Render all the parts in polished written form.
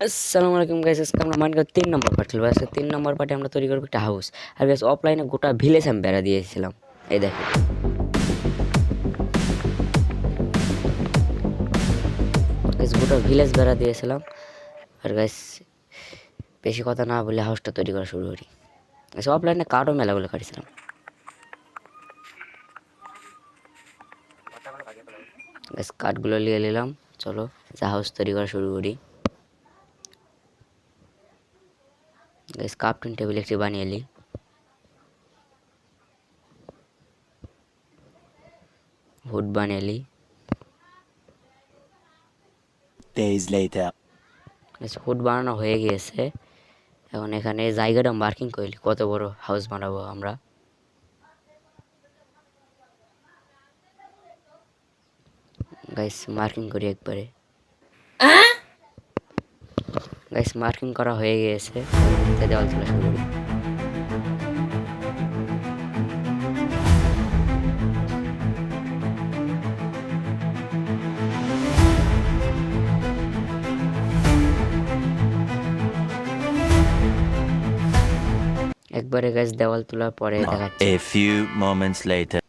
আসসালামু আলাইকুম গাইস, আজকে আমরা মাইনক্রাফট 3 নম্বর পার্ট খেলবো। আজকে 3 নম্বর পার্টে আমরা তৈরি করবো একটা হাউস। আর গাইস অফলাইনে গোটা ভিলেজ আমি বেড়া দিয়েছিলাম। এই দেখেন গাইস, গোটা ভিলেজ বেড়া দিয়েছিলাম। আর গাইস বেশি কথা না বলে হাউসটা তৈরি করা শুরু করি। গাইস অফলাইনে কার্ডও মেলাগুলো কাটছিলাম। গাইস কার্ডগুলো নিয়ে নিলাম, চলো যা হাউস তৈরি করা শুরু করি। গাইস ক্রাফটিং টেবিল একটি বানিয়ে নিই। হুড বানিয়ে নিই। Days later. গাইস হুড বানানো হয়ে গিয়েছে। এখন এখানে জায়গাটা মার্কিং করলি কত বড় হাউস বানাবো আমরা। গাইস মার্কিং করি একবারে। গাইস মার্কিং করা হয়ে গিয়েছে, দেওয়াল তোলা শুরু করি। একবারে গাইস দেওয়াল তোলার পরে দেখাচ্ছি। A few moments later.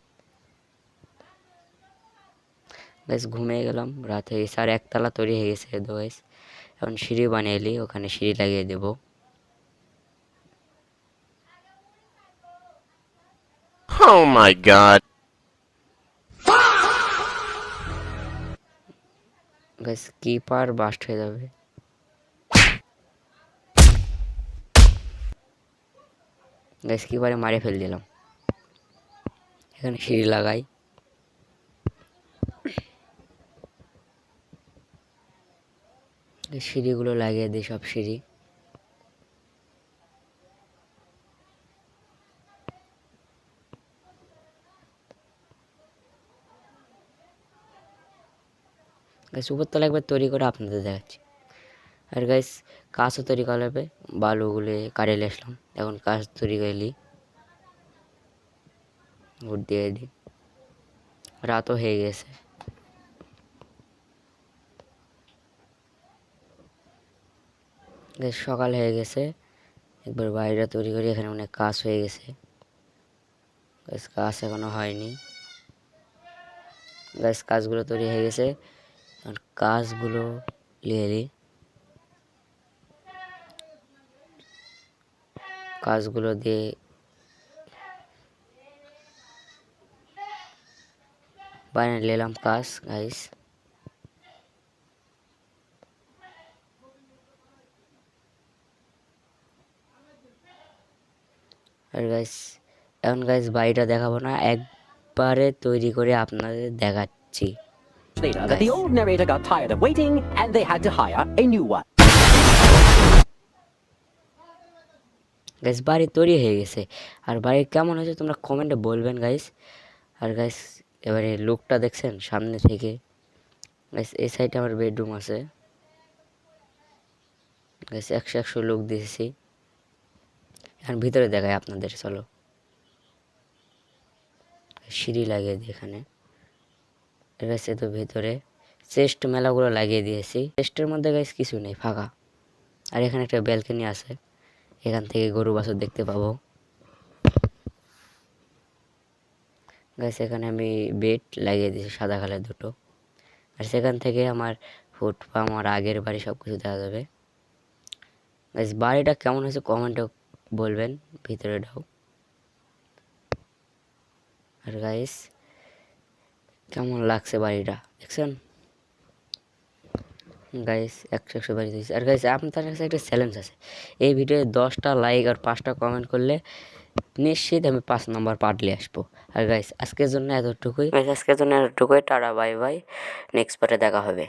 Guys ঘুমিয়ে গেলাম, রাত হয়ে গেছে আর একতলা তৈরি হয়ে গেছে। গাইস এখন সিঁড়ি বানিয়ে এলি, ওখানে সিঁড়ি লাগিয়ে দেবো। Oh my god. Guys keeper bust হয়ে যাবে। গাইস কিপারে মারে ফেল দিলাম। এখানে সিঁড়ি লাগাই। সিঁড়িগুলো লাগিয়ে দিই, সব সিঁড়ি। গাইস উপরতলা একবার তৈরি করে আপনাদের দেখাচ্ছি। আর গাইস কাজও তৈরি করা হবে, বালুগুলো কাটিয়ে আসলাম। এখন কাজ তৈরি করলি, ভোট দিয়ে দিই। রাতও হয়ে গেছে। গাইস সকাল হয়ে গেছে, একবার বাড়িটা তৈরি করি। এখানে অনেক কাজ হয়ে গেছে। গাইস কাজ এখনো হয়নি। গাইস কাজগুলো তৈরি হয়ে গেছে, আর কাজগুলো নিয়ে নিই। কাজগুলো দিয়ে বানিয়ে নিলাম কাজ। গাইস আর গাইস এখন গাইস বাড়িটা দেখাবো না, একবারে তৈরি করে আপনাদের দেখাচ্ছি। Later that the old narrator got tired of waiting and they had to hire a new one. Guys বাড়ি তৈরি হয়ে গেছে, আর বাড়ি কেমন হয়েছে তোমরা কমেন্টে বলবেন গাইস। আর গাইস এবারে লুকটা দেখছেন সামনে থেকে। গাইস এই সাইডে আমার বেডরুম আছে। গাইস 100 লুক দিয়েছি। এখন ভিতরে দেখাই আপনাদের, চলো। সিঁড়ি লাগিয়ে দিই এখানে। গাইস এ তো ভিতরে চেস্ট মেলাগুলো লাগিয়ে দিয়েছি। চেস্টের মধ্যে গাইস কিছু নেই, ফাঁকা। আর এখানে একটা ব্যালকনি আছে, এখান থেকে গরু বাছুর দেখতে পাবো। গাইস এখানে আমি বেড লাগিয়ে দিয়েছি সাদা কালার দুটো। আর সেখান থেকে আমার ফুট বা আমার আগের বাড়ি সব কিছু দেখা যাবে। গাইস বাড়িটা কেমন হয়েছে কমেন্টে বলবেন, ভিতরে ঢাও। আর গাইস কেমন লাগছে বাড়িটা দেখছেন। গাইস 100 বাড়ি দিয়েছি। আর গাইস আপনাদের কাছে একটা চ্যালেঞ্জ আছে, এই ভিডিওতে 10টা লাইক আর 5টা কমেন্ট করলে নিশ্চিত আমি 5 নম্বর পার্ট নিয়ে আসবো। আর গাইস আজকের জন্য এতটুকুই। টাটা বাই বাই, নেক্সট পার্টে দেখা হবে।